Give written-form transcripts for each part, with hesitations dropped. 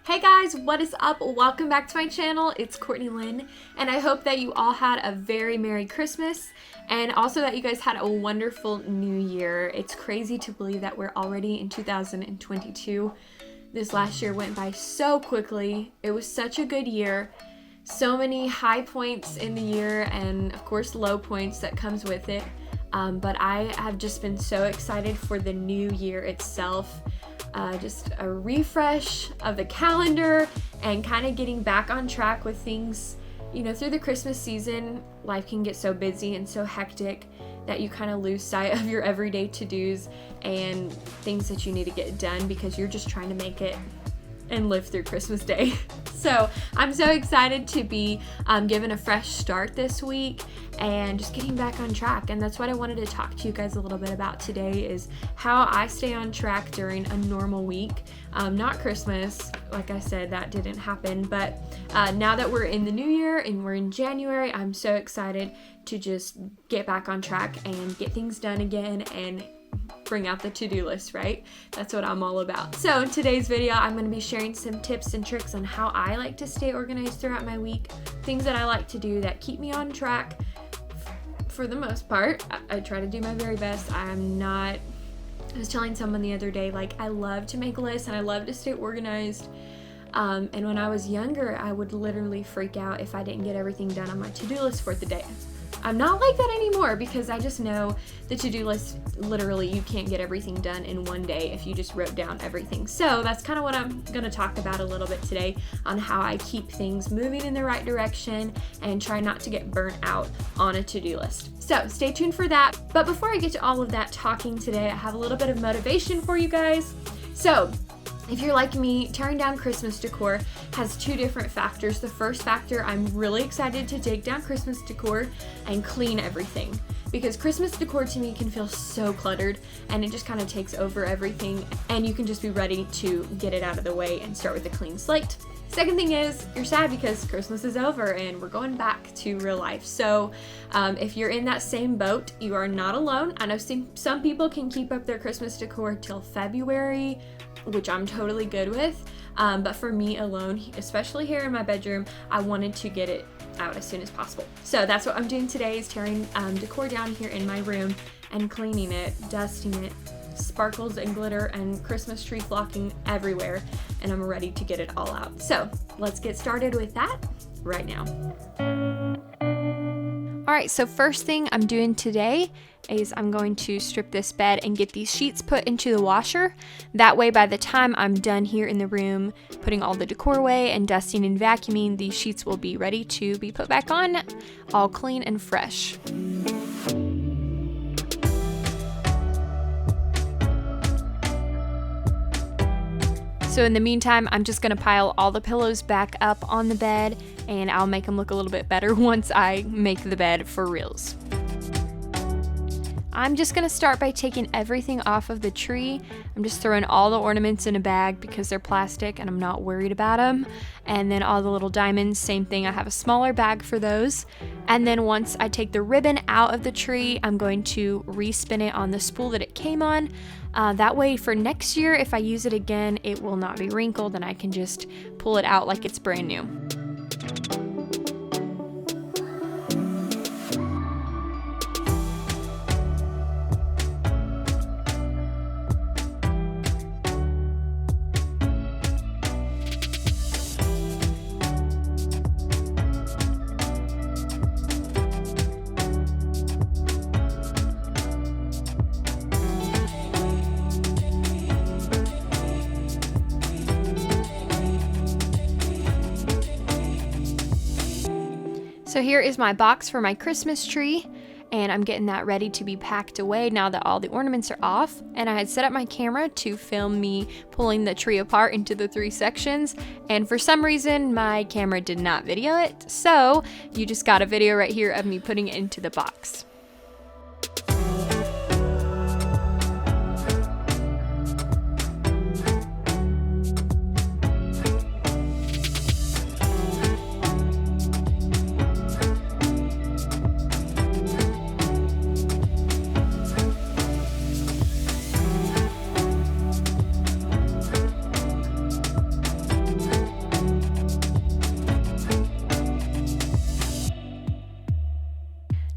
Hey guys, what is up? Welcome back to my channel. It's Courtney Lynn, and I hope that you all had a very Merry Christmas and also that you guys had a wonderful New Year. It's crazy to believe that we're already in 2022. This last year went by so quickly. It was such a good year. So many high points in the year and of course low points that comes with it. But I have just been so excited for the new year itself. Just a refresh of the calendar and kind of getting back on track with things. You know, through the Christmas season, life can get so busy and so hectic that you kind of lose sight of your everyday to-dos and things that you need to get done because you're just trying to make it and live through Christmas Day. So I'm so excited to be given a fresh start this week and just getting back on track. And that's what I wanted to talk to you guys a little bit about today, is how I stay on track during a normal week. Not Christmas, like I said, that didn't happen. But now that we're in the new year and we're in January, I'm so excited to just get back on track and get things done again and bring out the to-do list, right? That's what I'm all about. So in today's video, I'm going to be sharing some tips and tricks on how I like to stay organized throughout my week, things that I like to do that keep me on track for the most part. I try to do my very best. I was telling someone the other day, like, I love to make lists and I love to stay organized. And when I was younger, I would literally freak out if I didn't get everything done on my to-do list for the day. I'm not like that anymore because I just know the to-do list, literally you can't get everything done in one day if you just wrote down everything. So that's kind of what I'm going to talk about a little bit today, on how I keep things moving in the right direction and try not to get burnt out on a to-do list. So stay tuned for that. But before I get to all of that talking today, I have a little bit of motivation for you guys. So if you're like me, tearing down Christmas decor has two different factors. The first factor, I'm really excited to take down Christmas decor and clean everything, because Christmas decor to me can feel so cluttered and it just kind of takes over everything, and you can just be ready to get it out of the way and start with a clean slate. Second thing is, you're sad because Christmas is over and we're going back to real life. So if you're in that same boat, you are not alone. I know some people can keep up their Christmas decor till February, which I'm totally good with. But for me alone, especially here in my bedroom, I wanted to get it out as soon as possible. So that's what I'm doing today, is tearing decor down here in my room and cleaning it, dusting it, sparkles and glitter and Christmas tree flocking everywhere, and I'm ready to get it all out. So let's get started with that right now. All right, so first thing I'm doing today is I'm going to strip this bed and get these sheets put into the washer. That way, by the time I'm done here in the room, putting all the decor away and dusting and vacuuming, these sheets will be ready to be put back on, all clean and fresh. So in the meantime, I'm just gonna pile all the pillows back up on the bed, and I'll make them look a little bit better once I make the bed for reals. I'm just gonna start by taking everything off of the tree. I'm just throwing all the ornaments in a bag because they're plastic and I'm not worried about them. And then all the little diamonds, same thing. I have a smaller bag for those. And then once I take the ribbon out of the tree, I'm going to respin it on the spool that it came on. That way for next year, if I use it again, it will not be wrinkled and I can just pull it out like it's brand new. So here is my box for my Christmas tree, and I'm getting that ready to be packed away now that all the ornaments are off. And I had set up my camera to film me pulling the tree apart into the 3 sections, and for some reason my camera did not video it, so you just got a video right here of me putting it into the box.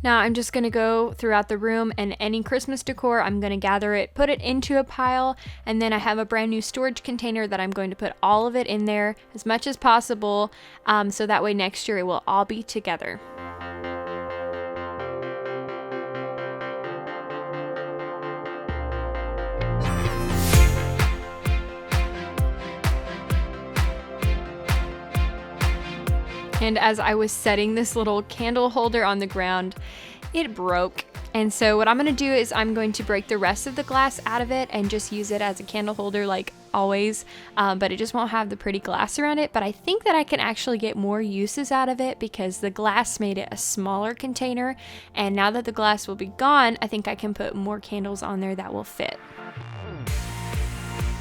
Now I'm just going to go throughout the room, and any Christmas decor, I'm going to gather it, put it into a pile, and then I have a brand new storage container that I'm going to put all of it in there as much as possible, so that way next year it will all be together. And as I was setting this little candle holder on the ground, it broke. And so what I'm going to do is I'm going to break the rest of the glass out of it and just use it as a candle holder like always, but it just won't have the pretty glass around it. But I think that I can actually get more uses out of it because the glass made it a smaller container, and now that the glass will be gone, I think I can put more candles on there that will fit.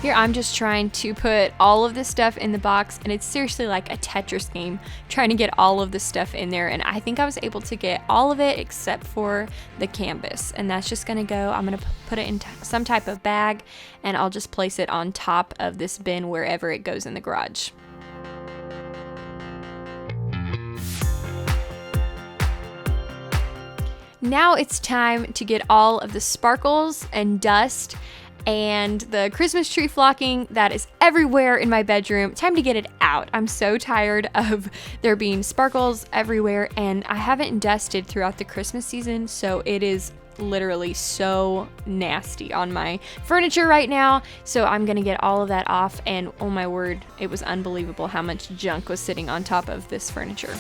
Here I'm just trying to put all of this stuff in the box, and it's seriously like a Tetris game trying to get all of the stuff in there, and I think I was able to get all of it except for the canvas, and that's just gonna go, I'm gonna put it in some type of bag, and I'll just place it on top of this bin wherever it goes in the garage. Now it's time to get all of the sparkles and dust and the Christmas tree flocking that is everywhere in my bedroom. Time to get it out. I'm so tired of there being sparkles everywhere, and I haven't dusted throughout the Christmas season, so it is literally so nasty on my furniture right now. So I'm gonna get all of that off, and oh my word, it was unbelievable how much junk was sitting on top of this furniture.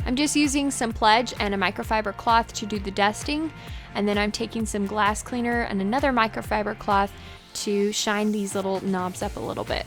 I'm just using some pledge and a microfiber cloth to do the dusting, and then I'm taking some glass cleaner and another microfiber cloth to shine these little knobs up a little bit.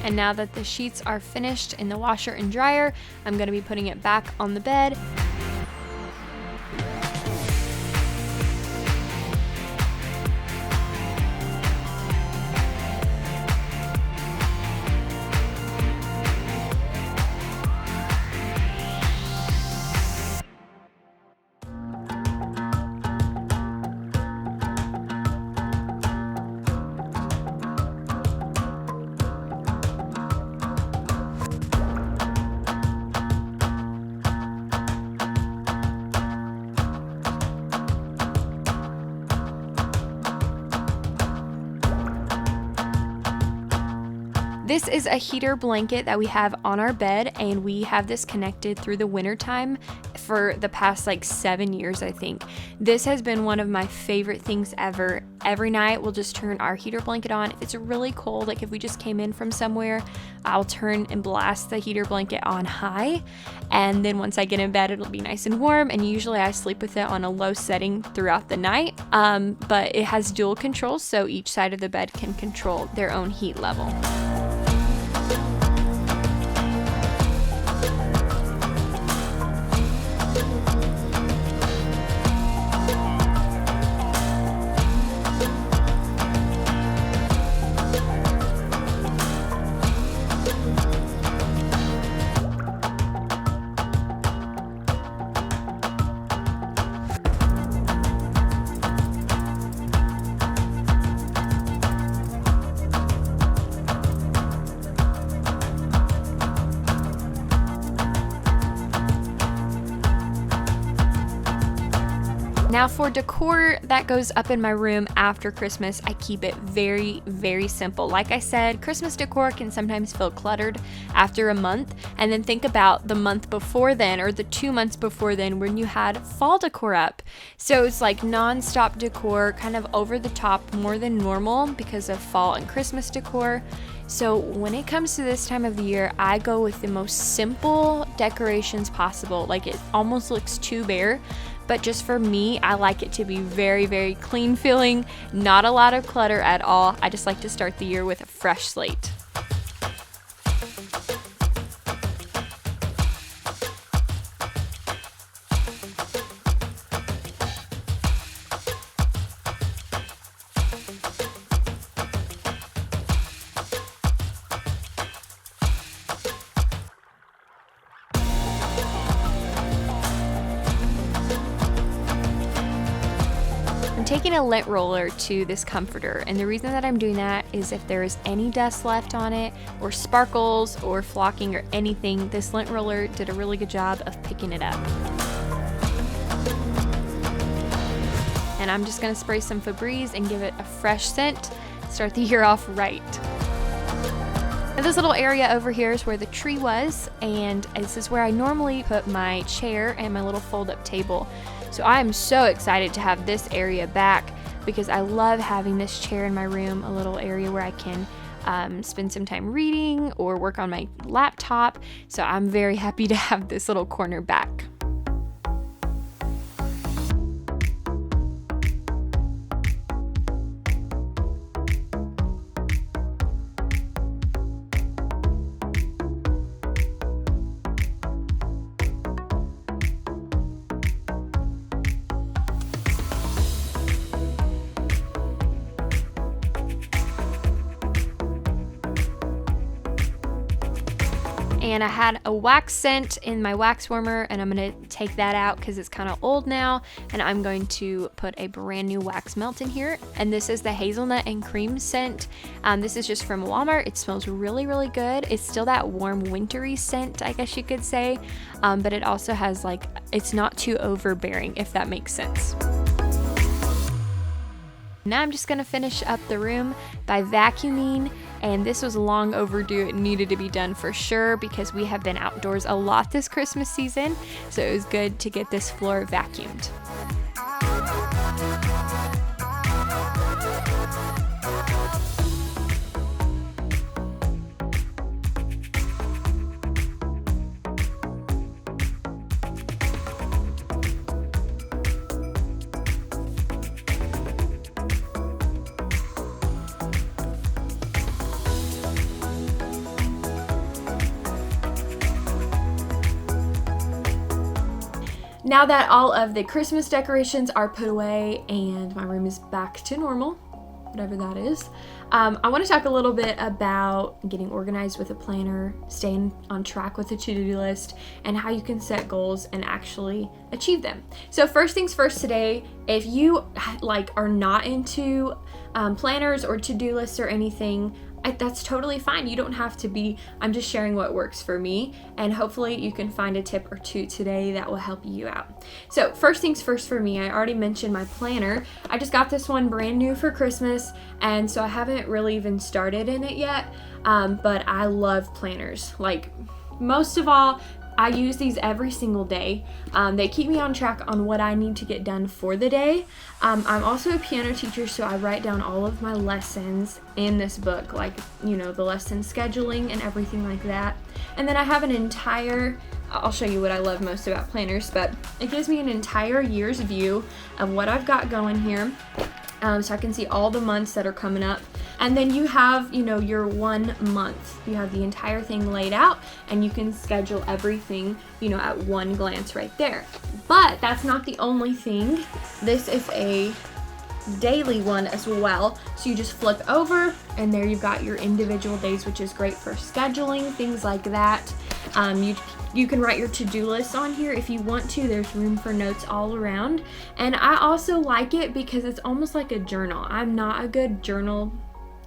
And now that the sheets are finished in the washer and dryer, I'm going to be putting it back on the bed. This is a heater blanket that we have on our bed, and we have this connected through the winter time for the past like 7 years, I think. This has been one of my favorite things ever. Every night we'll just turn our heater blanket on. If it's really cold, like if we just came in from somewhere, I'll turn and blast the heater blanket on high, and then once I get in bed it'll be nice and warm, and usually I sleep with it on a low setting throughout the night. But it has dual controls, so each side of the bed can control their own heat level. Now for decor that goes up in my room after Christmas, I keep it very, very simple. Like I said, Christmas decor can sometimes feel cluttered after a month, and then think about the month before then or the 2 months before then when you had fall decor up. So it's like non-stop decor, kind of over the top more than normal because of fall and Christmas decor. So when it comes to this time of the year, I go with the most simple decorations possible. Like, it almost looks too bare, but just for me, I like it to be very, very clean feeling, not a lot of clutter at all. I just like to start the year with a fresh slate. I'm taking a lint roller to this comforter, and the reason that I'm doing that is if there is any dust left on it or sparkles or flocking or anything, this lint roller did a really good job of picking it up. And I'm just going to spray some Febreze and give it a fresh scent, start the year off right. Now, this little area over here is where the tree was, and this is where I normally put my chair and my little fold-up table. So I am so excited to have this area back because I love having this chair in my room, a little area where I can spend some time reading or work on my laptop. So I'm very happy to have this little corner back. And I had a wax scent in my wax warmer, and I'm going to take that out because it's kind of old now, and I'm going to put a brand new wax melt in here. And this is the hazelnut and cream scent. This is just from Walmart. It smells really, really good. It's still that warm wintry scent, I guess you could say, but it also has, like, it's not too overbearing, if that makes sense. Now I'm just going to finish up the room by vacuuming, and this was long overdue. It needed to be done for sure because we have been outdoors a lot this Christmas season, so it was good to get this floor vacuumed. Now that all of the Christmas decorations are put away and my room is back to normal, whatever that is, I want to talk a little bit about getting organized with a planner, staying on track with a to-do list, and how you can set goals and actually achieve them. So first things first today, if you are not into planners or to-do lists or anything, that's totally fine. You don't have to be. I'm just sharing what works for me, and hopefully you can find a tip or two today that will help you out. So first things first for me, I already mentioned my planner. I just got this one brand new for Christmas, and so I haven't really even started in it yet, but I love planners. Like, most of all, I use these every single day. They keep me on track on what I need to get done for the day. I'm also a piano teacher, so I write down all of my lessons in this book, like, you know, the lesson scheduling and everything like that. And then I have an entire, I'll show you what I love most about planners, but it gives me an entire year's view of what I've got going here. So I can see all the months that are coming up. And then you have, you know, your 1 month. You have the entire thing laid out, and you can schedule everything, you know, at one glance right there. But that's not the only thing. This is a daily one as well. So you just flip over, and there you've got your individual days, which is great for scheduling, things like that. You can write your to-do list on here if you want to. There's room for notes all around. And I also like it because it's almost like a journal. I'm not a good journal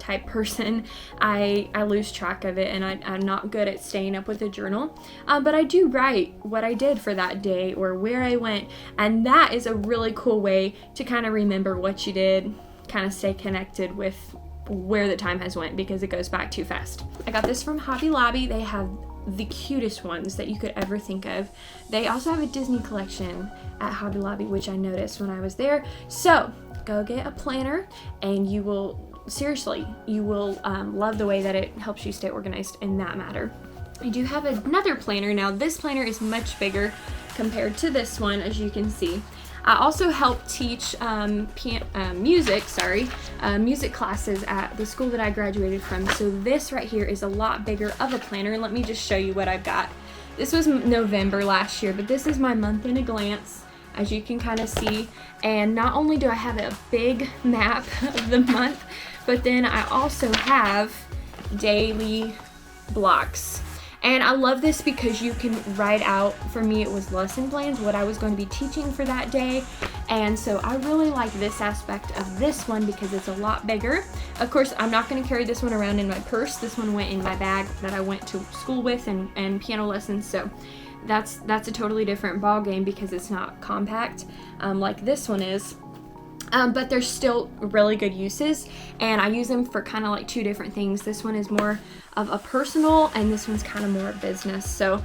type person. I lose track of it, and I'm not good at staying up with a journal, but I do write what I did for that day or where I went, and that is a really cool way to kind of remember what you did, kind of stay connected with where the time has went, because it goes back too fast. I got this from Hobby Lobby. They have the cutest ones that you could ever think of. They also have a Disney collection at Hobby Lobby, which I noticed when I was there. So go get a planner, and you will love the way that it helps you stay organized in that matter. I do have another planner. Now this planner is much bigger compared to this one, as you can see. I also help teach music classes at the school that I graduated from. So this right here is a lot bigger of a planner. And let me just show you what I've got. This was November last year, but this is my month in a glance, as you can kind of see. And not only do I have a big map of the month, but then I also have daily blocks. And I love this because you can write out, for me it was lesson plans, what I was going to be teaching for that day. And so I really like this aspect of this one because it's a lot bigger. Of course, I'm not going to carry this one around in my purse. This one went in my bag that I went to school with and piano lessons. So that's a totally different ball game because it's not compact like this one is. But there's still really good uses, and I use them for kind of like two different things. This one is more of a personal, and this one's kind of more business. So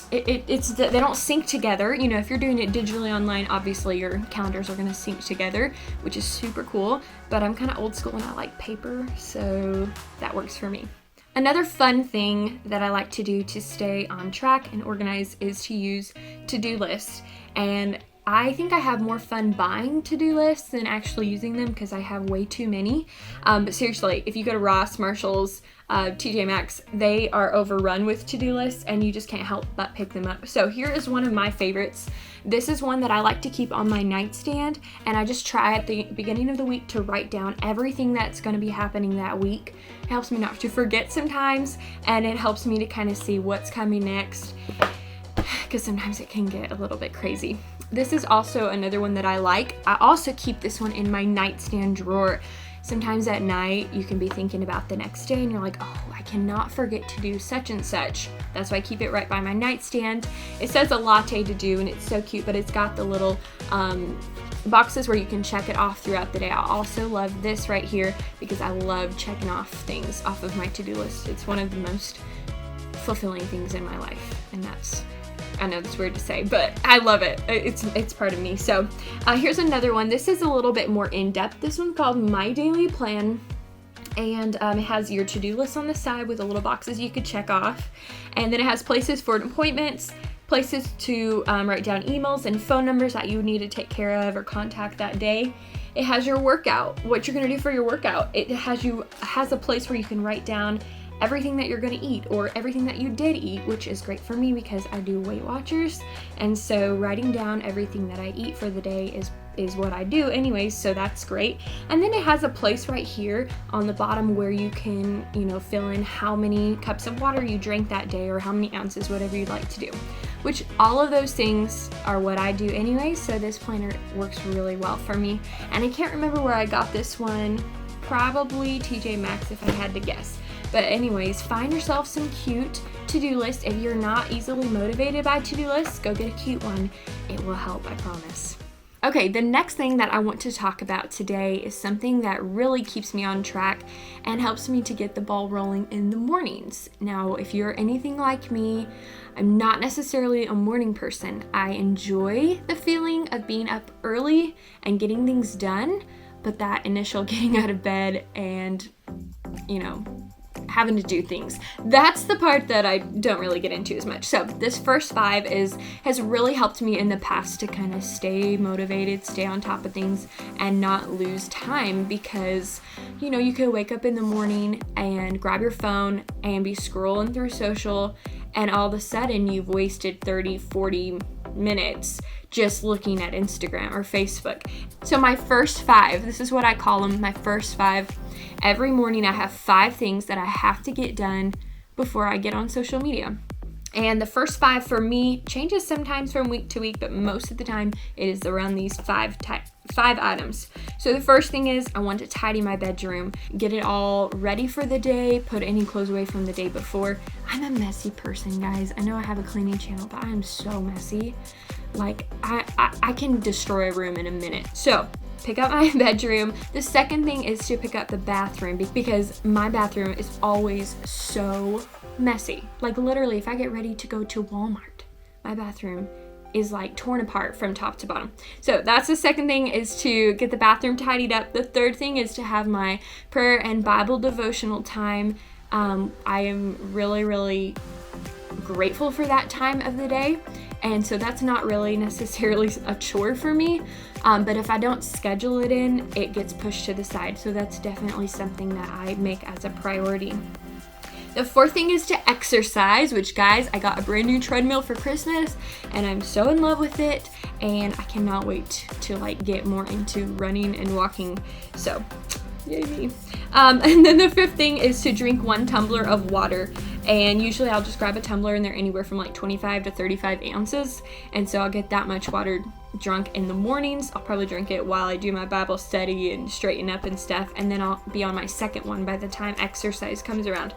they don't sync together. You know, if you're doing it digitally online, obviously your calendars are going to sync together, which is super cool. But I'm kind of old school and I like paper, so that works for me. Another fun thing that I like to do to stay on track and organized is to use to-do lists. And I think I have more fun buying to-do lists than actually using them because I have way too many. But seriously, if you go to Ross, Marshalls, TJ Maxx, they are overrun with to-do lists and you just can't help but pick them up. So here is one of my favorites. This is one that I like to keep on my nightstand, and I just try at the beginning of the week to write down everything that's going to be happening that week. It helps me not to forget sometimes, and it helps me to kind of see what's coming next, because sometimes it can get a little bit crazy. This is also another one that I like. I also keep this one in my nightstand drawer. Sometimes at night you can be thinking about the next day and you're like, oh, I cannot forget to do such and such. That's why I keep it right by my nightstand. It says a latte to do and it's so cute, but it's got the little boxes where you can check it off throughout the day. I also love this right here because I love checking off things off of my to-do list. It's one of the most fulfilling things in my life, and I know that's weird to say, but I love it. It's part of me. So here's another one. This is a little bit more in-depth. This one's called My Daily Plan, and it has your to-do list on the side with the little boxes you could check off, and then it has places for appointments, places to write down emails and phone numbers that you need to take care of or contact that day. It has your workout, what you're gonna do for your workout. It has a place where you can write down everything that you're going to eat or everything that you did eat, which is great for me because I do Weight Watchers, and so writing down everything that I eat for the day is what I do anyways, so that's great. And then it has a place right here on the bottom where you can, fill in how many cups of water you drank that day or how many ounces, whatever you'd like to do, which all of those things are what I do anyway, so this planner works really well for me. And I can't remember where I got this one, probably TJ Maxx if I had to guess. But anyways, find yourself some cute to-do lists. If you're not easily motivated by to-do lists, go get a cute one. It will help, I promise. Okay, the next thing that I want to talk about today is something that really keeps me on track and helps me to get the ball rolling in the mornings. Now, if you're anything like me, I'm not necessarily a morning person. I enjoy the feeling of being up early and getting things done, but that initial getting out of bed and, having to do things, that's the part that I don't really get into as much. So this first 5 has really helped me in the past to kind of stay motivated, stay on top of things, and not lose time, because you could wake up in the morning and grab your phone and be scrolling through social, and all of a sudden you've wasted 30-40 minutes just looking at Instagram or Facebook. So my first 5, this is what I call them, my first 5. Every morning I have 5 things that I have to get done before I get on social media. And the first 5 for me changes sometimes from week to week, but most of the time it is around these 5 5 items. So the first thing is I want to tidy my bedroom, get it all ready for the day, put any clothes away from the day before. I'm a messy person, guys. I know I have a cleaning channel, but I'm so messy. Like I can destroy a room in a minute. So pick up my bedroom. The second thing is to pick up the bathroom because my bathroom is always so messy. Like literally, if I get ready to go to Walmart, my bathroom is like torn apart from top to bottom. So that's the second thing, is to get the bathroom tidied up. The third thing is to have my prayer and Bible devotional time. I am really grateful for that time of the day. And so that's not really necessarily a chore for me. But if I don't schedule it in, it gets pushed to the side. So that's definitely something that I make as a priority. The fourth thing is to exercise, which, guys, I got a brand new treadmill for Christmas and I'm so in love with it, and I cannot wait to like get more into running and walking. So yay me. And then the fifth thing is to drink 1 tumbler of water. And usually I'll just grab a tumbler and they're anywhere from like 25 to 35 ounces. And so I'll get that much water drunk in the mornings. I'll probably drink it while I do my Bible study and straighten up and stuff. And then I'll be on my second one by the time exercise comes around.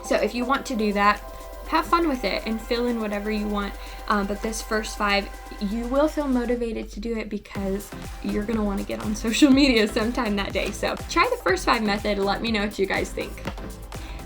So if you want to do that, have fun with it and fill in whatever you want. But this first 5, you will feel motivated to do it because you're gonna want to get on social media sometime that day. So try the first 5 method. Let me know what you guys think.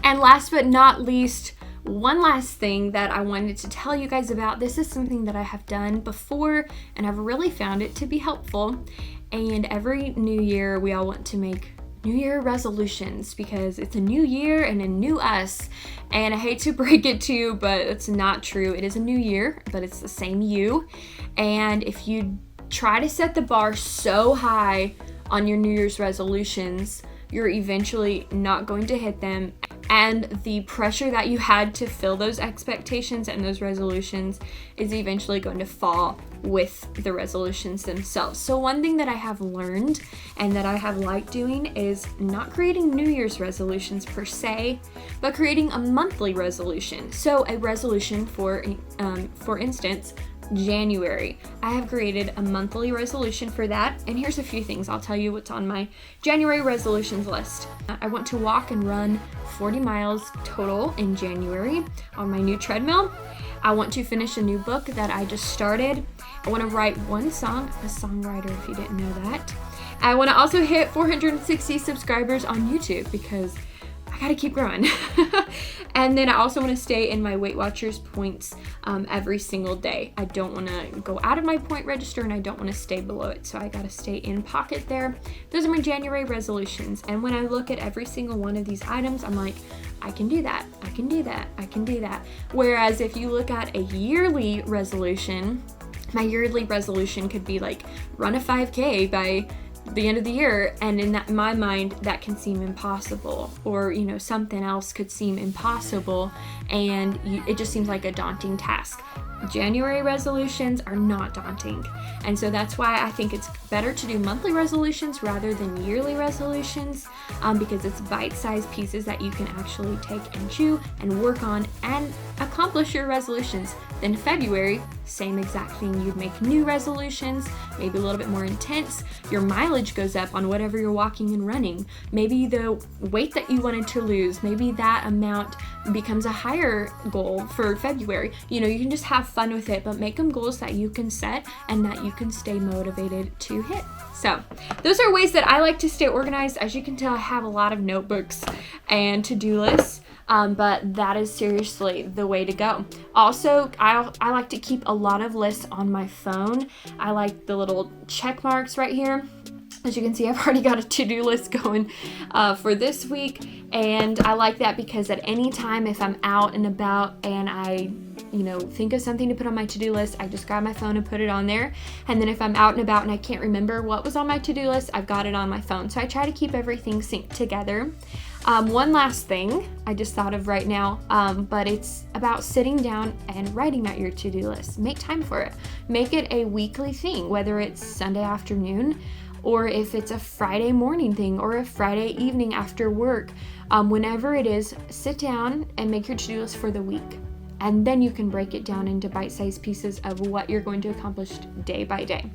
And last but not least, one last thing that I wanted to tell you guys about. This is something that I have done before and I've really found it to be helpful. And every new year we all want to make New Year resolutions because it's a new year and a new us. And I hate to break it to you, but it's not true. It is a new year, but it's the same you. And if you try to set the bar so high on your New Year's resolutions, you're eventually not going to hit them. And the pressure that you had to fill those expectations and those resolutions is eventually going to fall with the resolutions themselves. So one thing that I have learned and that I have liked doing is not creating New Year's resolutions per se, but creating a monthly resolution. So a resolution for instance, January. I have created a monthly resolution for that, and here's a few things. I'll tell you what's on my January resolutions list. I want to walk and run 40 miles total in January on my new treadmill. I want to finish a new book that I just started. I want to write 1 song. I'm a songwriter, if you didn't know that. I want to also hit 460 subscribers on YouTube because I gotta keep growing. And then I also want to stay in my Weight Watchers points every single day. I don't want to go out of my point register and I don't want to stay below it. So I gotta stay in pocket there. Those are my January resolutions. And when I look at every single one of these items, I'm like, I can do that. I can do that. I can do that. Whereas if you look at a yearly resolution, my yearly resolution could be like run a 5K by the end of the year, and in my mind that can seem impossible, or something else could seem impossible, and it just seems like a daunting task. January resolutions are not daunting, and so that's why I think it's better to do monthly resolutions rather than yearly resolutions, because it's bite-sized pieces that you can actually take and chew and work on and accomplish your resolutions. Then February, same exact thing. You'd make new resolutions, maybe a little bit more intense. Your mileage goes up on whatever you're walking and running. Maybe the weight that you wanted to lose, maybe that amount becomes a higher goal for February. You can just have fun with it, but make them goals that you can set and that you can stay motivated to hit. So those are ways that I like to stay organized. As you can tell, I have a lot of notebooks and to-do lists. But that is seriously the way to go. Also, I like to keep a lot of lists on my phone. I like the little check marks right here. As you can see, I've already got a to-do list going for this week. And I like that because at any time, if I'm out and about and I think of something to put on my to-do list, I just grab my phone and put it on there. And then if I'm out and about and I can't remember what was on my to-do list, I've got it on my phone. So I try to keep everything synced together. One last thing I just thought of right now, but it's about sitting down and writing out your to-do list. Make time for it. Make it a weekly thing, whether it's Sunday afternoon or if it's a Friday morning thing or a Friday evening after work. Whenever it is, sit down and make your to-do list for the week. And then you can break it down into bite-sized pieces of what you're going to accomplish day by day.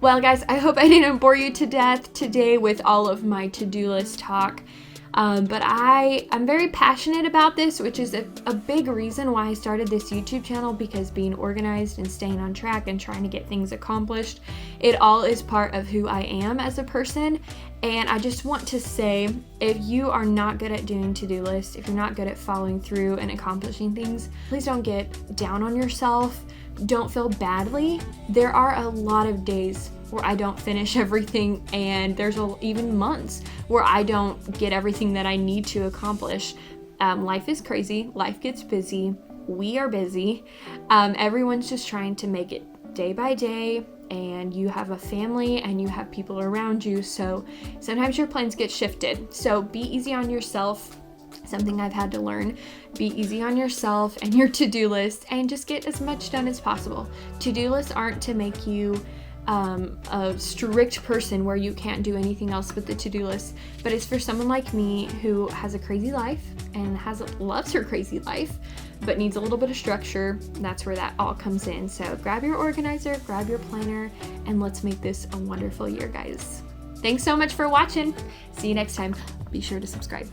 Well, guys, I hope I didn't bore you to death today with all of my to-do list talk. But I'm very passionate about this, which is a big reason why I started this YouTube channel, because being organized and staying on track and trying to get things accomplished, it all is part of who I am as a person. And I just want to say, if you are not good at doing to-do lists, if you're not good at following through and accomplishing things, please don't get down on yourself. Don't feel badly. There are a lot of days where I don't finish everything, and there's even months where I don't get everything that I need to accomplish. Life is crazy. Life gets busy. We are busy. Everyone's just trying to make it day by day, and you have a family and you have people around you, so sometimes your plans get shifted. So be easy on yourself. Something I've had to learn. Be easy on yourself and your to-do list, and just get as much done as possible. To-do lists aren't to make you a strict person where you can't do anything else but the to-do list, but it's for someone like me who has a crazy life and loves her crazy life but needs a little bit of structure. That's where that all comes in. So grab your organizer, grab your planner, and let's make this a wonderful year, guys. Thanks so much for watching. See you next time. Be sure to subscribe.